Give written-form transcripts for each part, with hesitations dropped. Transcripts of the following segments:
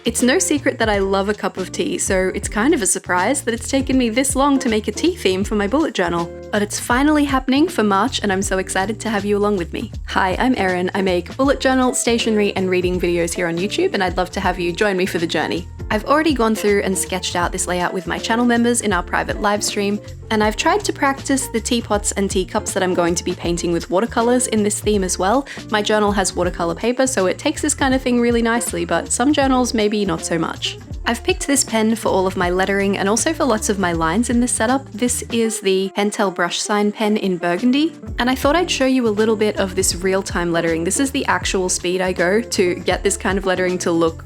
It's no secret that I love a cup of tea, so it's kind of a surprise that it's taken me this long to make a tea theme for my bullet journal. But it's finally happening for March, and I'm so excited to have you along with me. Hi, I'm Erin. I make bullet journal, stationery, and reading videos here on YouTube, and I'd love to have you join me for the journey. I've already gone through and sketched out this layout with my channel members in our private live stream, and I've tried to practice the teapots and teacups that I'm going to be painting with watercolors in this theme as well. My journal has watercolor paper, so it takes this kind of thing really nicely, but some journals maybe not so much. I've picked this pen for all of my lettering and also for lots of my lines in this setup. This is the Pentel brush sign pen in burgundy, and I thought I'd show you a little bit of this real-time lettering. This is the actual speed I go to get this kind of lettering to look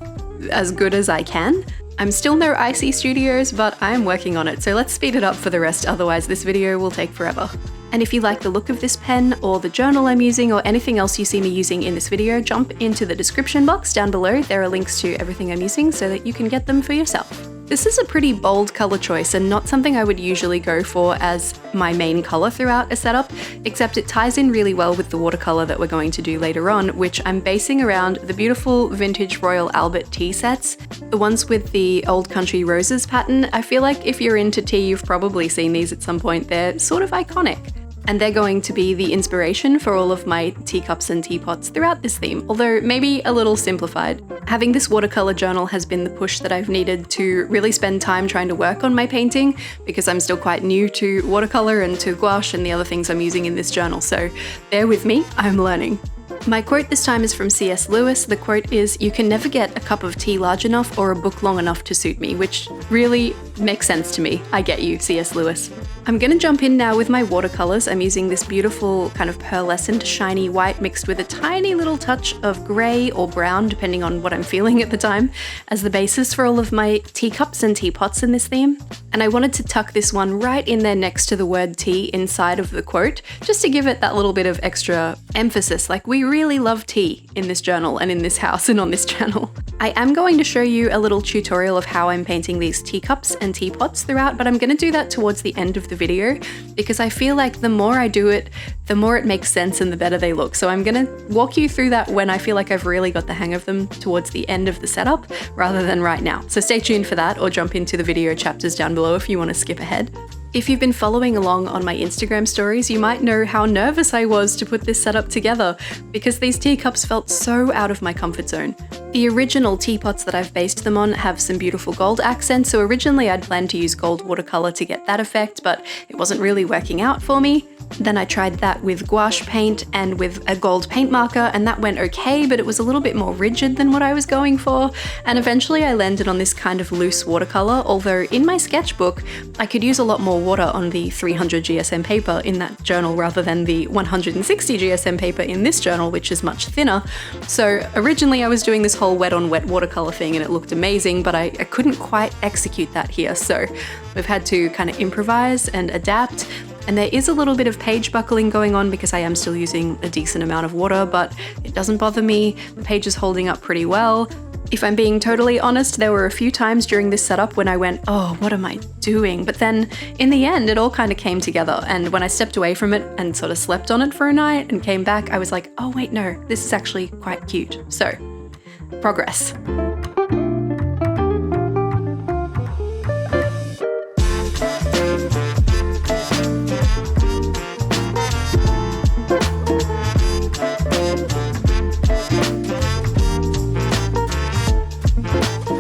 as good as I can. I'm still no IC Studios, but I'm working on it, so let's speed it up for the rest, otherwise this video will take forever. And if you like the look of this pen, or the journal I'm using, or anything else you see me using in this video, jump into the description box down below. There are links to everything I'm using so that you can get them for yourself. This is a pretty bold color choice and not something I would usually go for as my main color throughout a setup, except it ties in really well with the watercolor that we're going to do later on, which I'm basing around the beautiful vintage Royal Albert tea sets, the ones with the Old Country Roses pattern. I feel like if you're into tea, you've probably seen these at some point. They're sort of iconic. And they're going to be the inspiration for all of my teacups and teapots throughout this theme, although maybe a little simplified. Having this watercolor journal has been the push that I've needed to really spend time trying to work on my painting, because I'm still quite new to watercolor and to gouache and the other things I'm using in this journal, so bear with me, I'm learning. My quote this time is from C.S. Lewis. The quote is, "You can never get a cup of tea large enough or a book long enough to suit me," which really makes sense to me. I get you, C.S. Lewis. I'm gonna jump in now with my watercolors. I'm using this beautiful kind of pearlescent shiny white mixed with a tiny little touch of grey or brown, depending on what I'm feeling at the time, as the basis for all of my teacups and teapots in this theme. And I wanted to tuck this one right in there next to the word tea inside of the quote, just to give it that little bit of extra emphasis, like we really love tea in this journal and in this house and on this channel. I am going to show you a little tutorial of how I'm painting these teacups and teapots throughout, but I'm going to do that towards the end of the video because I feel like the more I do it, the more it makes sense and the better they look. So I'm going to walk you through that when I feel like I've really got the hang of them towards the end of the setup rather than right now. So stay tuned for that, or jump into the video chapters down below if you want to skip ahead. If you've been following along on my Instagram stories, you might know how nervous I was to put this setup together because these teacups felt so out of my comfort zone. The original teapots that I've based them on have some beautiful gold accents, so originally I'd planned to use gold watercolor to get that effect, but it wasn't really working out for me. Then I tried that with gouache paint and with a gold paint marker, and that went okay, but it was a little bit more rigid than what I was going for. And eventually I landed on this kind of loose watercolor, although in my sketchbook, I could use a lot more water on the 300 GSM paper in that journal rather than the 160 GSM paper in this journal, which is much thinner. So originally I was doing this whole wet on wet watercolor thing and it looked amazing, but I couldn't quite execute that here. So we've had to kind of improvise and adapt. And there is a little bit of page buckling going on because I am still using a decent amount of water, but it doesn't bother me. The page is holding up pretty well. If I'm being totally honest, there were a few times during this setup when I went, oh, what am I doing? But then in the end, it all kind of came together. And when I stepped away from it and sort of slept on it for a night and came back, I was like, oh wait, no, this is actually quite cute. So, progress.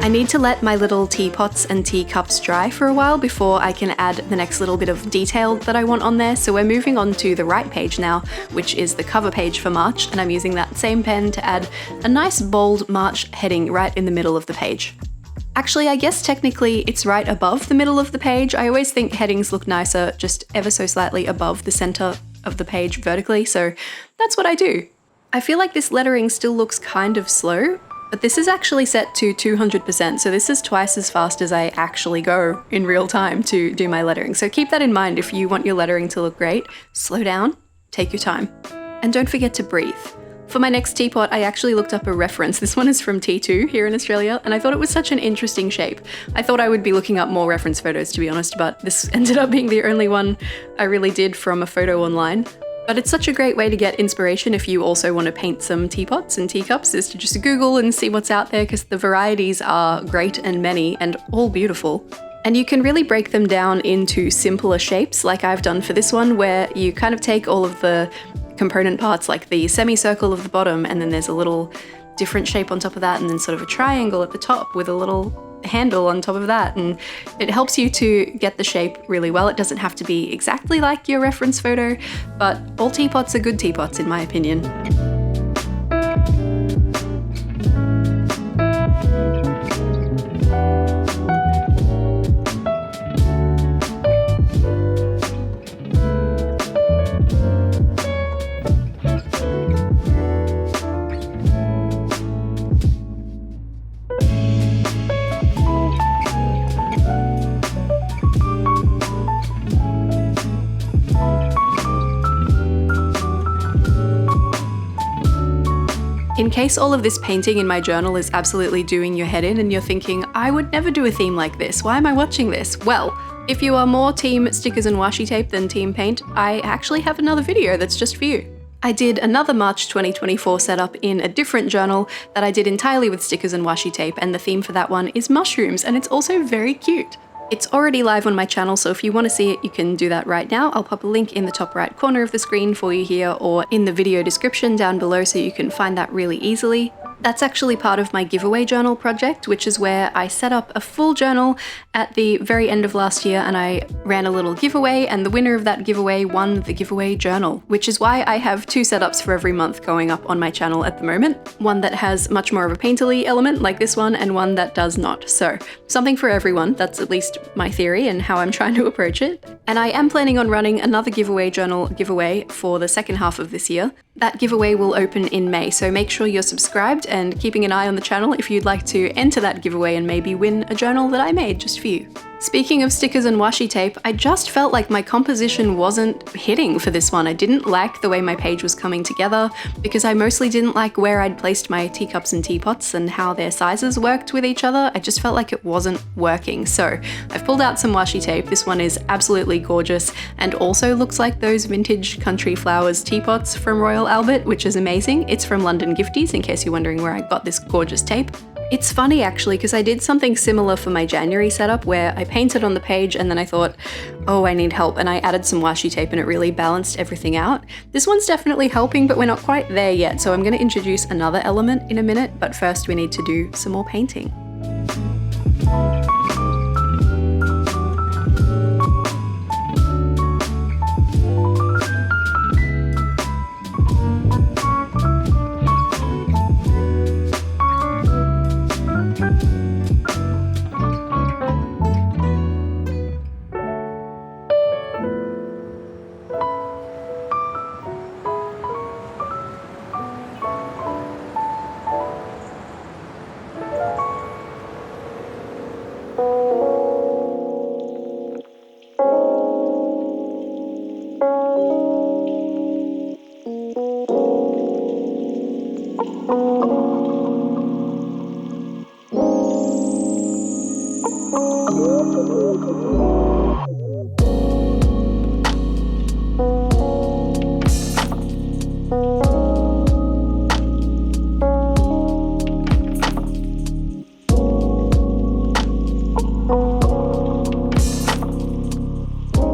I need to let my little teapots and teacups dry for a while before I can add the next little bit of detail that I want on there. So we're moving on to the right page now, which is the cover page for March, and I'm using that same pen to add a nice bold March heading right in the middle of the page. Actually, I guess technically it's right above the middle of the page. I always think headings look nicer just ever so slightly above the center of the page vertically, so that's what I do. I feel like this lettering still looks kind of slow, but this is actually set to 200%, so this is twice as fast as I actually go in real time to do my lettering. So keep that in mind if you want your lettering to look great. Slow down, take your time. And don't forget to breathe. For my next teapot, I actually looked up a reference. This one is from T2 here in Australia, and I thought it was such an interesting shape. I thought I would be looking up more reference photos, to be honest, but this ended up being the only one I really did from a photo online. But it's such a great way to get inspiration if you also want to paint some teapots and teacups, is to just Google and see what's out there, because the varieties are great and many and all beautiful. And you can really break them down into simpler shapes like I've done for this one, where you kind of take all of the component parts like the semicircle of the bottom, and then there's a little different shape on top of that, and then sort of a triangle at the top with a little handle on top of that, and it helps you to get the shape really well. It doesn't have to be exactly like your reference photo, but all teapots are good teapots in my opinion. In case all of this painting in my journal is absolutely doing your head in and you're thinking, I would never do a theme like this, why am I watching this? Well, if you are more team stickers and washi tape than team paint, I actually have another video that's just for you. I did another March 2024 setup in a different journal that I did entirely with stickers and washi tape, and the theme for that one is mushrooms, and it's also very cute. It's already live on my channel, so if you want to see it, you can do that right now. I'll pop a link in the top right corner of the screen for you here, or in the video description down below, so you can find that really easily. That's actually part of my giveaway journal project, which is where I set up a full journal at the very end of last year, and I ran a little giveaway, and the winner of that giveaway won the giveaway journal, which is why I have 2 setups for every month going up on my channel at the moment. One that has much more of a painterly element like this one, and one that does not. So something for everyone, that's at least my theory and how I'm trying to approach it. And I am planning on running another giveaway journal giveaway for the second half of this year. That giveaway will open in May, so make sure you're subscribed and keeping an eye on the channel if you'd like to enter that giveaway and maybe win a journal that I made just for you. Speaking of stickers and washi tape, I just felt like my composition wasn't hitting for this one. I didn't like the way my page was coming together because I mostly didn't like where I'd placed my teacups and teapots and how their sizes worked with each other. I just felt like it wasn't working. So I've pulled out some washi tape. This one is absolutely gorgeous and also looks like those vintage Country Flowers teapots from Royal Albert, which is amazing. It's from London Gifties, in case you're wondering where I got this gorgeous tape. It's funny actually, because I did something similar for my January setup where I painted on the page and then I thought, oh, I need help, and I added some washi tape and it really balanced everything out. This one's definitely helping, but we're not quite there yet, so I'm going to introduce another element in a minute, but first we need to do some more painting.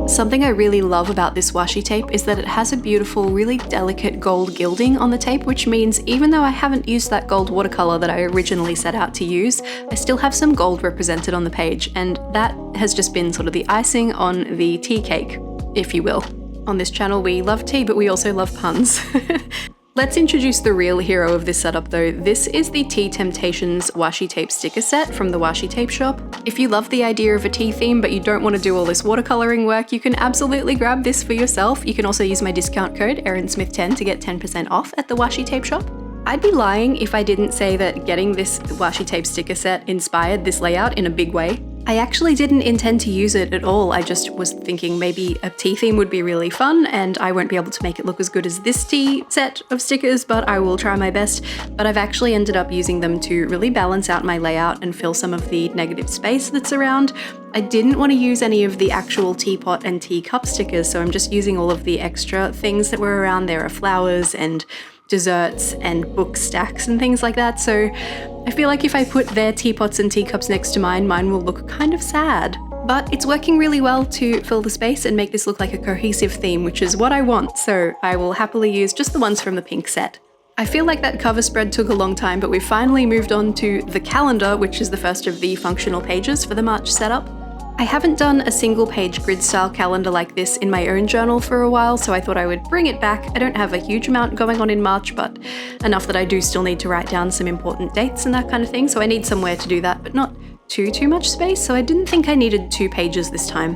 Something I really love about this washi tape is that it has a beautiful, really delicate gold gilding on the tape, which means even though I haven't used that gold watercolor that I originally set out to use, I still have some gold represented on the page, and that has just been sort of the icing on the tea cake, if you will. On this channel we love tea, but we also love puns. Let's introduce the real hero of this setup though. This is the Tea Temptations washi tape sticker set from the Washi Tape Shop. If you love the idea of a tea theme but you don't want to do all this watercoloring work, you can absolutely grab this for yourself. You can also use my discount code ErinSmith10 to get 10% off at the Washi Tape Shop. I'd be lying if I didn't say that getting this washi tape sticker set inspired this layout in a big way. I actually didn't intend to use it at all. I just was thinking maybe a tea theme would be really fun, and I won't be able to make it look as good as this tea set of stickers, but I will try my best. But I've actually ended up using them to really balance out my layout and fill some of the negative space that's around. I didn't want to use any of the actual teapot and teacup stickers, so I'm just using all of the extra things that were around. There are flowers and desserts and book stacks and things like that, so I feel like if I put their teapots and teacups next to mine will look kind of sad. But it's working really well to fill the space and make this look like a cohesive theme, which is what I want, so I will happily use just the ones from the pink set. I feel like that cover spread took a long time, but we finally moved on to the calendar, which is the first of the functional pages for the March setup. I haven't done a single page grid style calendar like this in my own journal for a while, so I thought I would bring it back. I don't have a huge amount going on in March, but enough that I do still need to write down some important dates and that kind of thing, so I need somewhere to do that, but not too much space, so I didn't think I needed 2 pages this time.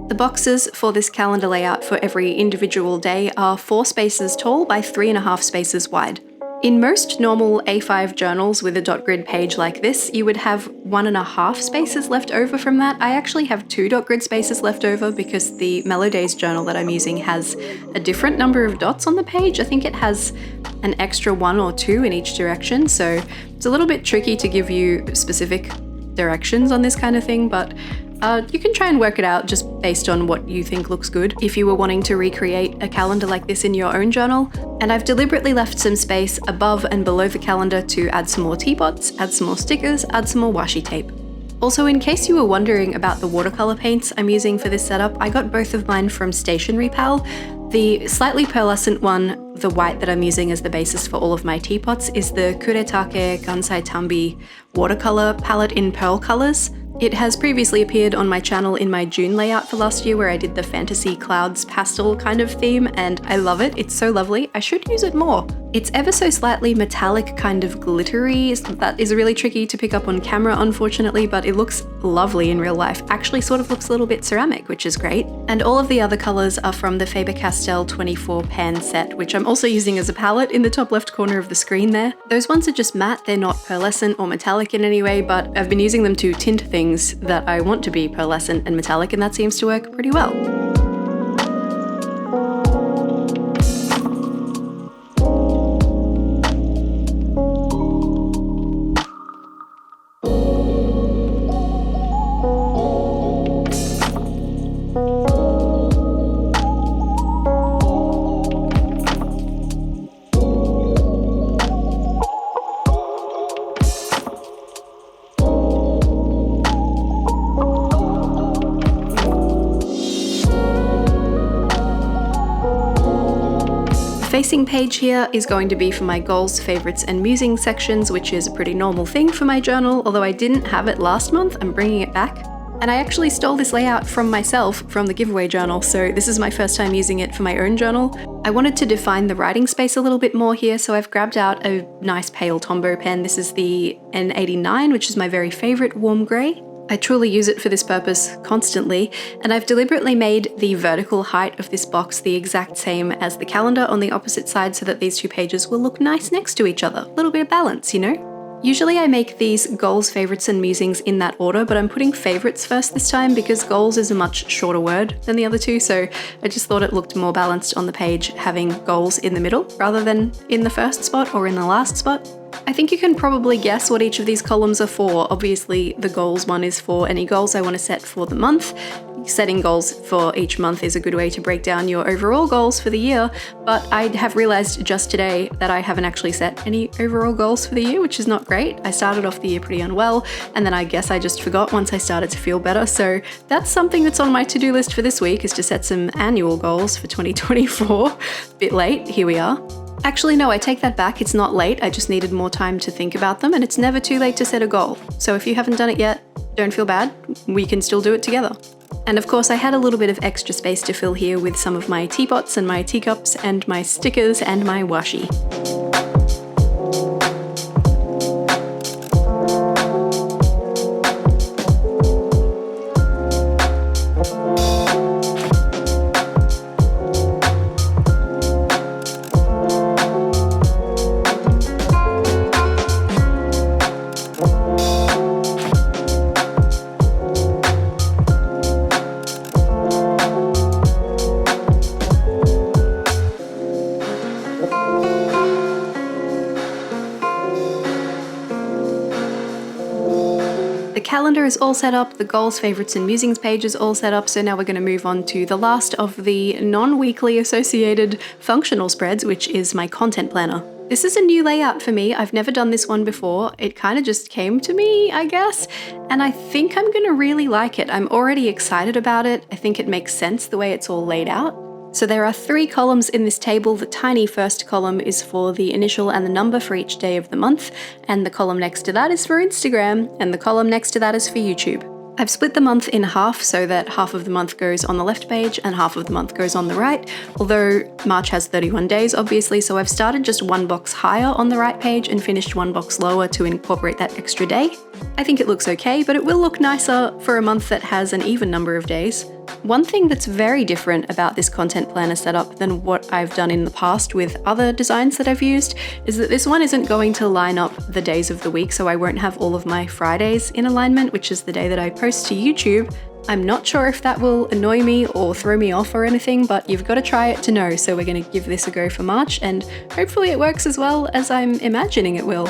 The boxes for this calendar layout for every individual day are 4 spaces tall by 3.5 spaces wide. In most normal A5 journals with a dot grid page like this, you would have 1.5 spaces left over from that. I actually have 2 dot grid spaces left over because the Mellow Days journal that I'm using has a different number of dots on the page. I think it has an extra 1 or 2 in each direction, so it's a little bit tricky to give you specific directions on this kind of thing, but you can try and work it out just based on what you think looks good if you were wanting to recreate a calendar like this in your own journal. And I've deliberately left some space above and below the calendar to add some more teapots, add some more stickers, add some more washi tape. Also, in case you were wondering about the watercolour paints I'm using for this setup, I got both of mine from Stationery Pal. The slightly pearlescent one, the white that I'm using as the basis for all of my teapots, is the Kuretake Gansai Tambi watercolour palette in pearl colours. It has previously appeared on my channel in my June layout for last year where I did the fantasy clouds pastel kind of theme, and I love it. It's so lovely. I should use it more. It's ever so slightly metallic, kind of glittery. That is really tricky to pick up on camera, unfortunately, but it looks lovely in real life. Actually sort of looks a little bit ceramic, which is great. And all of the other colours are from the Faber-Castell 24 pan set, which I'm also using as a palette in the top left corner of the screen there. Those ones are just matte. They're not pearlescent or metallic in any way, but I've been using them to tint things that I want to be pearlescent and metallic, and that seems to work pretty well. Facing page here is going to be for my goals, favorites, and musing sections, which is a pretty normal thing for my journal, although I didn't have it last month. I'm bringing it back. And I actually stole this layout from myself from the giveaway journal, so this is my first time using it for my own journal. I wanted to define the writing space a little bit more here, so I've grabbed out a nice pale Tombow pen. This is the N89, which is my very favorite warm grey. I truly use it for this purpose constantly, and I've deliberately made the vertical height of this box the exact same as the calendar on the opposite side so that these 2 pages will look nice next to each other. A little bit of balance, you know? Usually I make these goals, favorites, and musings in that order, but I'm putting favorites first this time because goals is a much shorter word than the other 2, so I just thought it looked more balanced on the page having goals in the middle rather than in the first spot or in the last spot. I think you can probably guess what each of these columns are for. Obviously, the goals one is for any goals I want to set for the month. Setting goals for each month is a good way to break down your overall goals for the year, but I have realized just today that I haven't actually set any overall goals for the year, which is not great. I started off the year pretty unwell, and then I guess I just forgot once I started to feel better, so that's something that's on my to-do list for this week, is to set some annual goals for 2024. Bit late, here we are. Actually, no, I take that back. It's not late. I just needed more time to think about them, and it's never too late to set a goal. So if you haven't done it yet, don't feel bad. We can still do it together. And of course, I had a little bit of extra space to fill here with some of my teapots and my teacups and my stickers and my washi. The calendar is all set up, the goals, favorites, and musings page is all set up, so now we're going to move on to the last of the non-weekly associated functional spreads, which is my content planner. This is a new layout for me. I've never done this one before. It kind of just came to me, I guess, and I think I'm going to really like it. I'm already excited about it. I think it makes sense the way it's all laid out. So there are 3 columns in this table. The tiny first column is for the initial and the number for each day of the month, and the column next to that is for Instagram, and the column next to that is for YouTube. I've split the month in half so that half of the month goes on the left page and half of the month goes on the right, although March has 31 days obviously, so I've started just 1 box higher on the right page and finished 1 box lower to incorporate that extra day. I think it looks okay, but it will look nicer for a month that has an even number of days. One thing that's very different about this content planner setup than what I've done in the past with other designs that I've used is that this one isn't going to line up the days of the week, so I won't have all of my Fridays in alignment, which is the day that I post to YouTube. I'm not sure if that will annoy me or throw me off or anything, but you've got to try it to know, so we're going to give this a go for March, and hopefully it works as well as I'm imagining it will.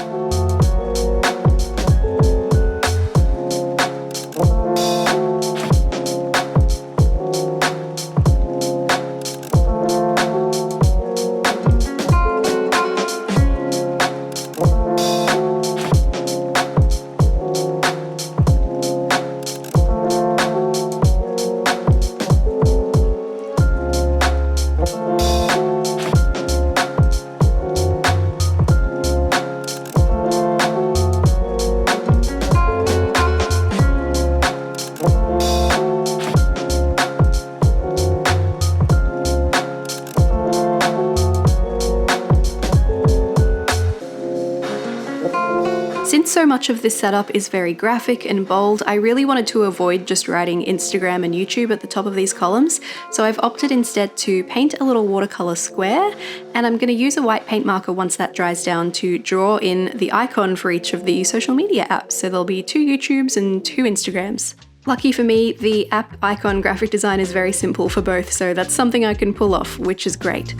Since so much of this setup is very graphic and bold, I really wanted to avoid just writing Instagram and YouTube at the top of these columns, so I've opted instead to paint a little watercolour square, and I'm going to use a white paint marker once that dries down to draw in the icon for each of the social media apps, so there'll be 2 YouTubes and 2 Instagrams. Lucky for me, the app icon graphic design is very simple for both, so that's something I can pull off, which is great.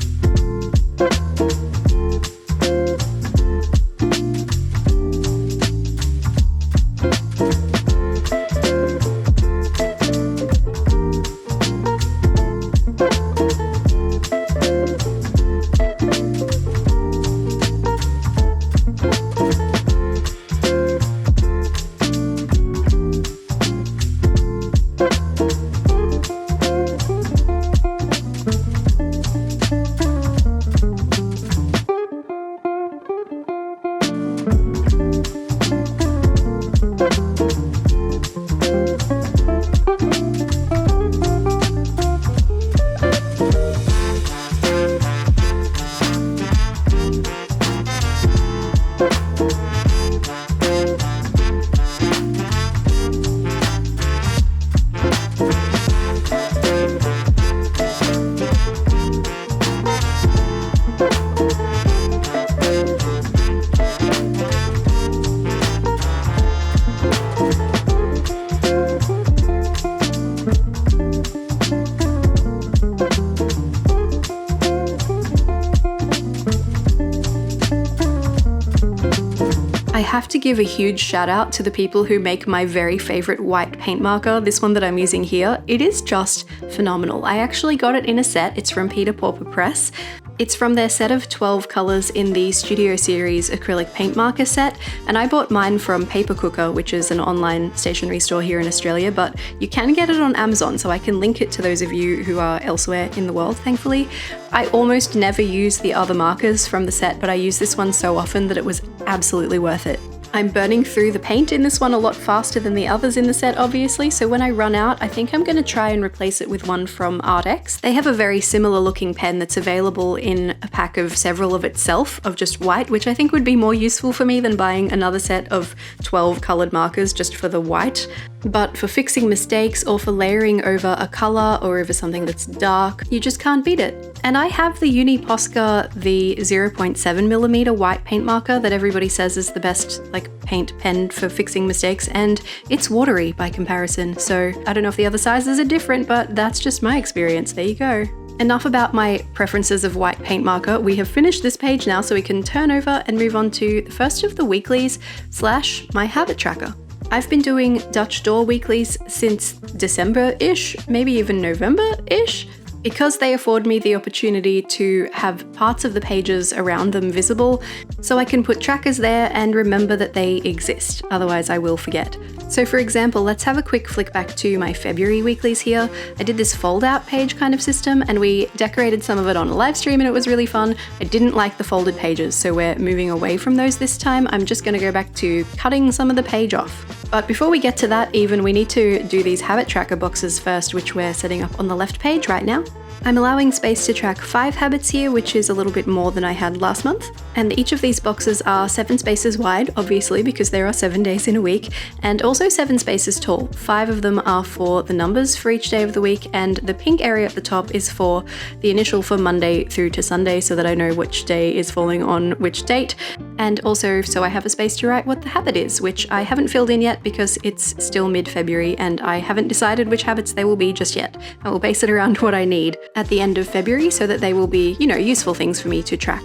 I have to give a huge shout out to the people who make my very favorite white paint marker, this one that I'm using here. It is just phenomenal. I actually got it in a set. It's from Peter Pauper Press. It's from their set of 12 colours in the Studio Series acrylic paint marker set, and I bought mine from Paper Cooker, which is an online stationery store here in Australia, but you can get it on Amazon, so I can link it to those of you who are elsewhere in the world, thankfully. I almost never use the other markers from the set, but I use this one so often that it was absolutely worth it. I'm burning through the paint in this one a lot faster than the others in the set, obviously, so when I run out, I think I'm going to try and replace it with one from ArtX. They have a very similar looking pen that's available in a pack of several of itself, of just white, which I think would be more useful for me than buying another set of 12 coloured markers just for the white. But for fixing mistakes or for layering over a colour or over something that's dark, you just can't beat it. And I have the Uni Posca, the 0.7mm white paint marker that everybody says is the best paint pen for fixing mistakes, and it's watery by comparison, so I don't know if the other sizes are different, but that's just my experience. There you go. Enough about my preferences of white paint marker. We have finished this page now, so we can turn over and move on to the first of the weeklies / my habit tracker. I've been doing Dutch door weeklies since December-ish, maybe even November-ish, because they afford me the opportunity to have parts of the pages around them visible, so I can put trackers there and remember that they exist, otherwise I will forget. So for example, let's have a quick flick back to my February weeklies here. I did this fold-out page kind of system, and we decorated some of it on a live stream and it was really fun. I didn't like the folded pages, so we're moving away from those this time. I'm just going to go back to cutting some of the page off. But before we get to that even, we need to do these habit tracker boxes first, which we're setting up on the left page right now. I'm allowing space to track 5 habits here, which is a little bit more than I had last month. And each of these boxes are 7 spaces wide, obviously, because there are 7 days in a week, and also 7 spaces tall. 5 of them are for the numbers for each day of the week, and the pink area at the top is for the initial for Monday through to Sunday, so that I know which day is falling on which date. And also so I have a space to write what the habit is, which I haven't filled in yet because it's still mid-February and I haven't decided which habits they will be just yet. I will base it around what I need at the end of February so that they will be, useful things for me to track.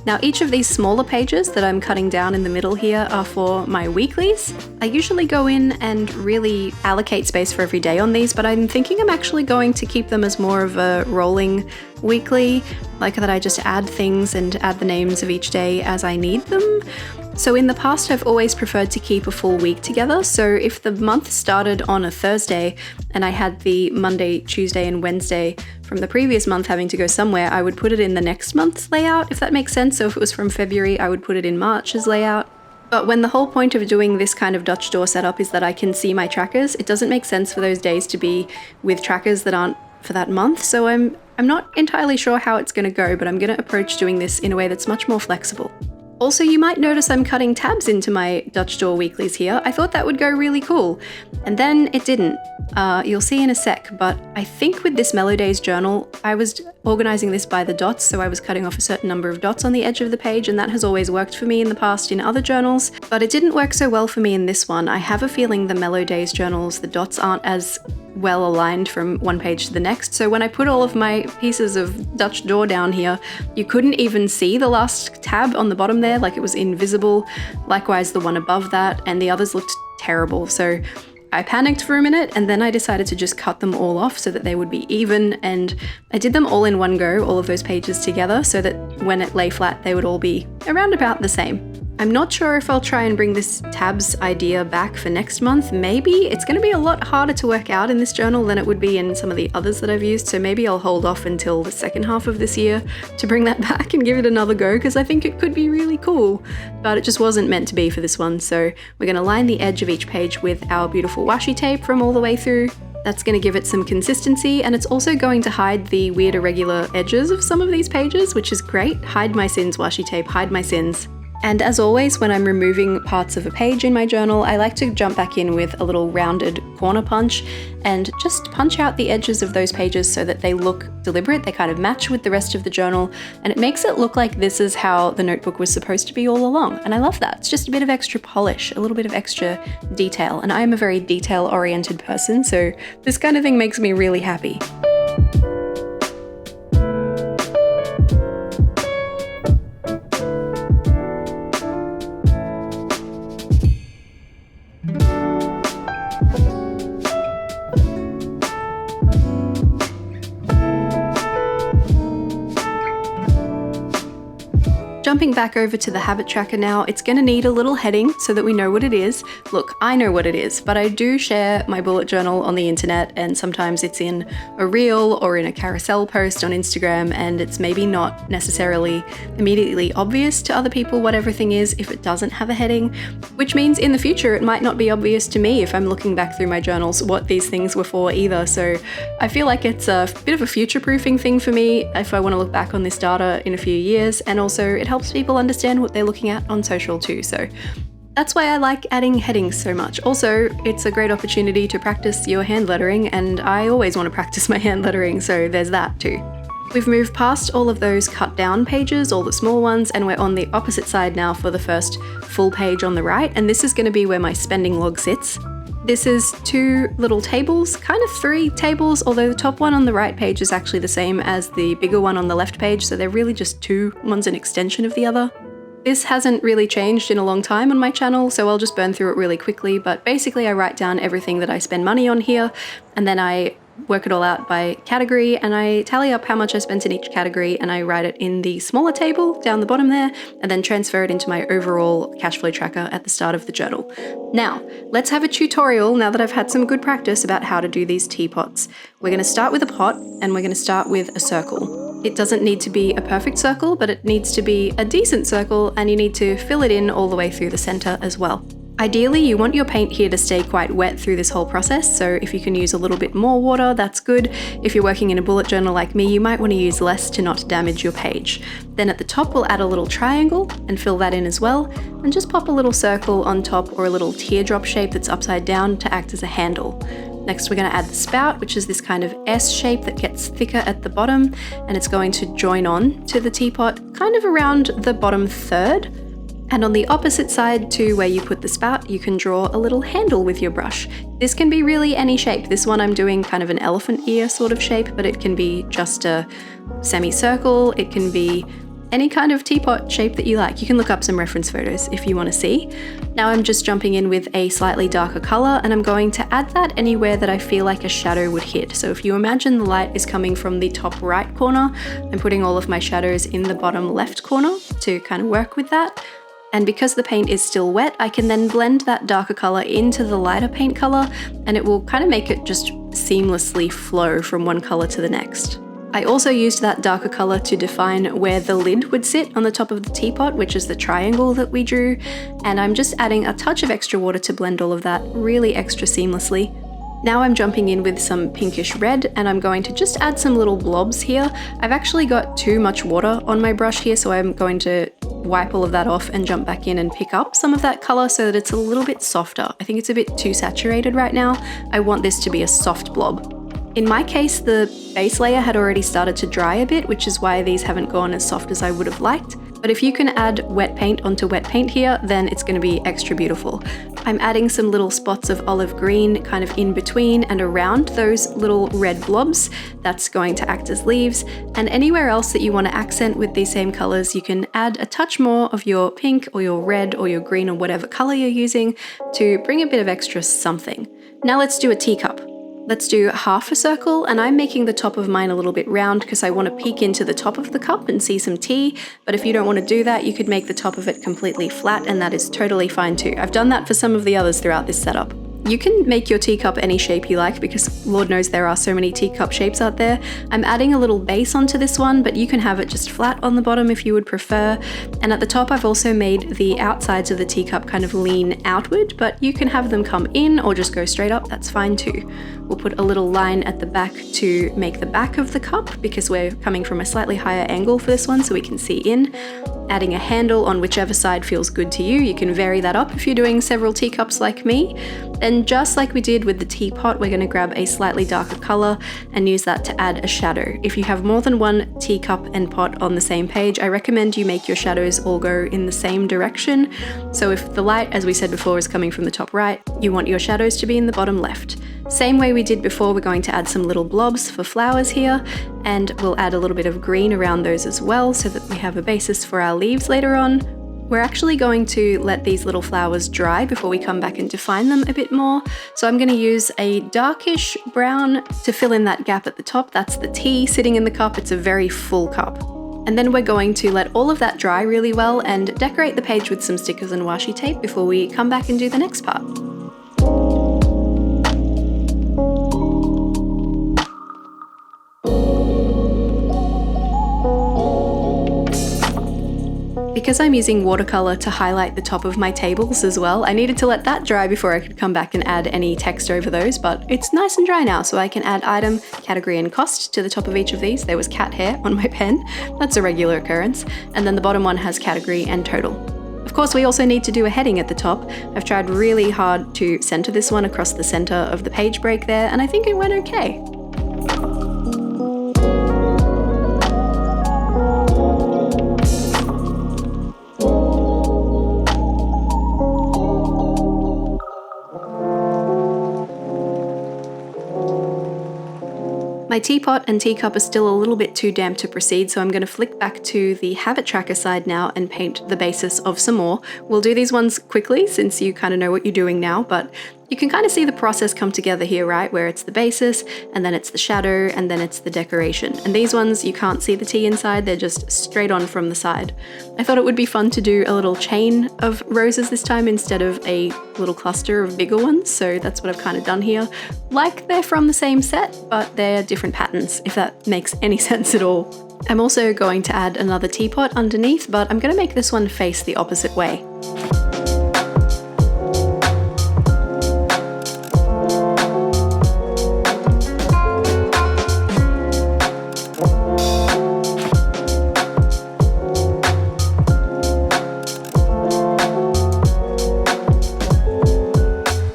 Now, each of these smaller pages that I'm cutting down in the middle here are for my weeklies. I usually go in and really allocate space for every day on these, but I'm thinking I'm actually going to keep them as more of a rolling weekly, like that I just add things and add the names of each day as I need them. So in the past, I've always preferred to keep a full week together. So if the month started on a Thursday and I had the Monday, Tuesday, and Wednesday from the previous month having to go somewhere, I would put it in the next month's layout, if that makes sense. So if it was from February, I would put it in March's layout. But when the whole point of doing this kind of Dutch door setup is that I can see my trackers, it doesn't make sense for those days to be with trackers that aren't for that month. So I'm not entirely sure how it's going to go, but I'm going to approach doing this in a way that's much more flexible. Also, you might notice I'm cutting tabs into my Dutch door weeklies here. I thought that would go really cool, and then it didn't. You'll see in a sec, but I think with this Mellow Days journal, I was organizing this by the dots, so I was cutting off a certain number of dots on the edge of the page, and that has always worked for me in the past in other journals, but it didn't work so well for me in this one. I have a feeling the Mellow Days journals, the dots aren't as well aligned from one page to the next, so when I put all of my pieces of Dutch door down here, you couldn't even see the last tab on the bottom there, like it was invisible. Likewise the one above that, and the others looked terrible. So I panicked for a minute and then I decided to just cut them all off so that they would be even, and I did them all in one go, all of those pages together, so that when it lay flat they would all be around about the same. I'm not sure if I'll try and bring this tabs idea back for next month. Maybe. It's going to be a lot harder to work out in this journal than it would be in some of the others that I've used, so maybe I'll hold off until the second half of this year to bring that back and give it another go, because I think it could be really cool. But it just wasn't meant to be for this one, so we're going to line the edge of each page with our beautiful washi tape from all the way through. That's going to give it some consistency, and it's also going to hide the weird irregular edges of some of these pages, which is great. Hide my sins, washi tape, hide my sins. And as always, when I'm removing parts of a page in my journal, I like to jump back in with a little rounded corner punch and just punch out the edges of those pages so that they look deliberate, they kind of match with the rest of the journal, and it makes it look like this is how the notebook was supposed to be all along. And I love that. It's just a bit of extra polish, a little bit of extra detail, and I am a very detail-oriented person, so this kind of thing makes me really happy. Jumping back over to the habit tracker now, it's going to need a little heading so that we know what it is. Look, I know what it is, but I do share my bullet journal on the internet, and sometimes it's in a reel or in a carousel post on Instagram, and it's maybe not necessarily immediately obvious to other people what everything is if it doesn't have a heading, which means in the future it might not be obvious to me if I'm looking back through my journals what these things were for either. So I feel like it's a bit of a future-proofing thing for me if I want to look back on this data in a few years, and also it helps people understand what they're looking at on social too. So that's why I like adding headings so much. Also, it's a great opportunity to practice your hand lettering, and I always want to practice my hand lettering, so there's that too. We've moved past all of those cut down pages, all the small ones, and we're on the opposite side now for the first full page on the right, and this is going to be where my spending log sits. This is 2 little tables, kind of 3 tables, although the top one on the right page is actually the same as the bigger one on the left page, so they're really just 2, one's an extension of the other. This hasn't really changed in a long time on my channel, so I'll just burn through it really quickly, but basically I write down everything that I spend money on here, and then I work it all out by category, and I tally up how much I spent in each category, and I write it in the smaller table down the bottom there, and then transfer it into my overall cash flow tracker at the start of the journal. Now, let's have a tutorial, now that I've had some good practice, about how to do these teapots. We're going to start with a pot, and we're going to start with a circle. It doesn't need to be a perfect circle, but it needs to be a decent circle, and you need to fill it in all the way through the center as well. Ideally, you want your paint here to stay quite wet through this whole process, so if you can use a little bit more water, that's good. If you're working in a bullet journal like me, you might want to use less to not damage your page. Then at the top, we'll add a little triangle and fill that in as well, and just pop a little circle on top or a little teardrop shape that's upside down to act as a handle. Next, we're going to add the spout, which is this kind of S shape that gets thicker at the bottom, and it's going to join on to the teapot kind of around the bottom third. And on the opposite side to where you put the spout, you can draw a little handle with your brush. This can be really any shape. This one I'm doing kind of an elephant ear sort of shape, but it can be just a semicircle, it can be any kind of teapot shape that you like. You can look up some reference photos if you want to see. Now I'm just jumping in with a slightly darker color, and I'm going to add that anywhere that I feel like a shadow would hit. So if you imagine the light is coming from the top right corner, I'm putting all of my shadows in the bottom left corner to kind of work with that. And because the paint is still wet, I can then blend that darker color into the lighter paint color, and it will kind of make it just seamlessly flow from one color to the next. I also used that darker color to define where the lid would sit on the top of the teapot, which is the triangle that we drew, and I'm just adding a touch of extra water to blend all of that really extra seamlessly. Now I'm jumping in with some pinkish red, and I'm going to just add some little blobs here. I've actually got too much water on my brush here, so I'm going to wipe all of that off and jump back in and pick up some of that color so that it's a little bit softer. I think it's a bit too saturated right now. I want this to be a soft blob. In my case, the base layer had already started to dry a bit, which is why these haven't gone as soft as I would have liked. But if you can add wet paint onto wet paint here, then it's going to be extra beautiful. I'm adding some little spots of olive green kind of in between and around those little red blobs. That's going to act as leaves. And anywhere else that you want to accent with these same colors, you can add a touch more of your pink or your red or your green or whatever color you're using to bring a bit of extra something. Now let's do a teacup. Let's do half a circle, and I'm making the top of mine a little bit round because I want to peek into the top of the cup and see some tea, but if you don't want to do that, you could make the top of it completely flat, and that is totally fine too. I've done that for some of the others throughout this setup. You can make your teacup any shape you like because Lord knows there are so many teacup shapes out there. I'm adding a little base onto this one, but you can have it just flat on the bottom if you would prefer. And at the top, I've also made the outsides of the teacup kind of lean outward, but you can have them come in or just go straight up, that's fine too. We'll put a little line at the back to make the back of the cup because we're coming from a slightly higher angle for this one so we can see in. Adding a handle on whichever side feels good to you. You can vary that up if you're doing several teacups like me. Then just like we did with the teapot, we're going to grab a slightly darker color and use that to add a shadow. If you have more than one teacup and pot on the same page, I recommend you make your shadows all go in the same direction. So if the light, as we said before, is coming from the top right, you want your shadows to be in the bottom left. Same way we did before, we're going to add some little blobs for flowers here, and we'll add a little bit of green around those as well so that we have a basis for our leaves later on. We're actually going to let these little flowers dry before we come back and define them a bit more. So I'm going to use a darkish brown to fill in that gap at the top. That's the tea sitting in the cup. It's a very full cup. And then we're going to let all of that dry really well and decorate the page with some stickers and washi tape before we come back and do the next part. Because I'm using watercolour to highlight the top of my tables as well, I needed to let that dry before I could come back and add any text over those, but it's nice and dry now, so I can add item, category and cost to the top of each of these. There was cat hair on my pen, that's a regular occurrence, and then the bottom one has category and total. Of course, we also need to do a heading at the top. I've tried really hard to center this one across the center of the page break there, and I think it went okay. My teapot and teacup are still a little bit too damp to proceed, so I'm going to flick back to the habit tracker side now and paint the basis of some more. We'll do these ones quickly since you kind of know what you're doing now, but you can kind of see the process come together here, right? Where it's the basis, and then it's the shadow, and then it's the decoration. And these ones, you can't see the tea inside, they're just straight on from the side. I thought it would be fun to do a little chain of roses this time instead of a little cluster of bigger ones, so that's what I've kind of done here. Like they're from the same set, but they're different patterns, if that makes any sense at all. I'm also going to add another teapot underneath, but I'm going to make this one face the opposite way.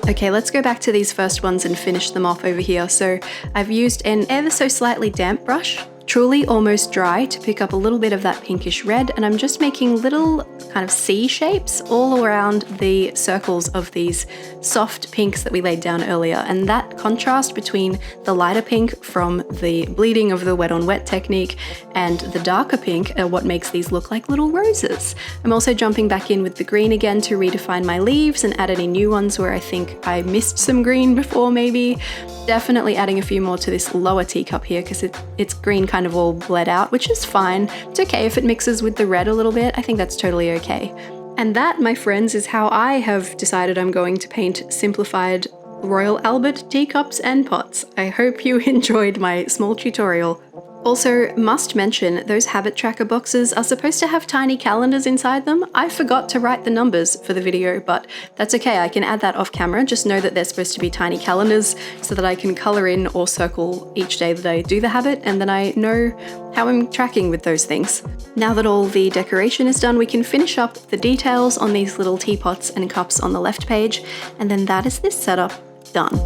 Okay, let's go back to these first ones and finish them off over here. So I've used an ever so slightly damp brush, truly almost dry, to pick up a little bit of that pinkish red, and I'm just making little kind of C shapes all around the circles of these soft pinks that we laid down earlier. And that contrast between the lighter pink from the bleeding of the wet on wet technique and the darker pink are what makes these look like little roses. I'm also jumping back in with the green again to redefine my leaves and add any new ones where I think I missed some green before maybe. Definitely adding a few more to this lower teacup here because it's green kind of all bled out, which is fine. It's okay if it mixes with the red a little bit. I think that's totally okay. And that, my friends, is how I have decided I'm going to paint simplified Royal Albert teacups and pots. I hope you enjoyed my small tutorial. Also, must mention, those habit tracker boxes are supposed to have tiny calendars inside them. I forgot to write the numbers for the video, but that's okay, I can add that off camera. Just know that they're supposed to be tiny calendars so that I can color in or circle each day that I do the habit, and then I know how I'm tracking with those things. Now that all the decoration is done, we can finish up the details on these little teapots and cups on the left page, and then that is this setup done.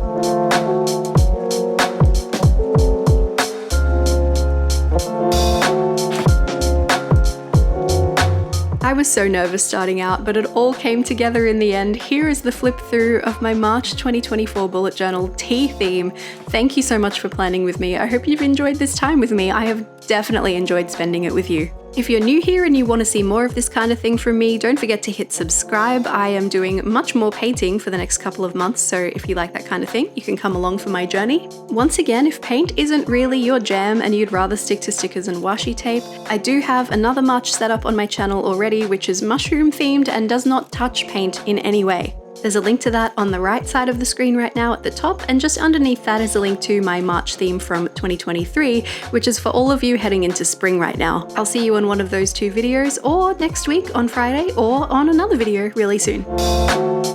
I was so nervous starting out, but it all came together in the end. Here is the flip through of my March 2024 bullet journal tea theme. Thank you so much for planning with me. I hope you've enjoyed this time with me. I have definitely enjoyed spending it with you. If you're new here and you want to see more of this kind of thing from me, don't forget to hit subscribe. I am doing much more painting for the next couple of months, so if you like that kind of thing, you can come along for my journey. Once again, if paint isn't really your jam and you'd rather stick to stickers and washi tape, I do have another March setup on my channel already, which is mushroom themed and does not touch paint in any way. There's a link to that on the right side of the screen right now at the top, and just underneath that is a link to my March theme from 2023, which is for all of you heading into spring right now. I'll see you in one of those two videos, or next week on Friday, or on another video really soon.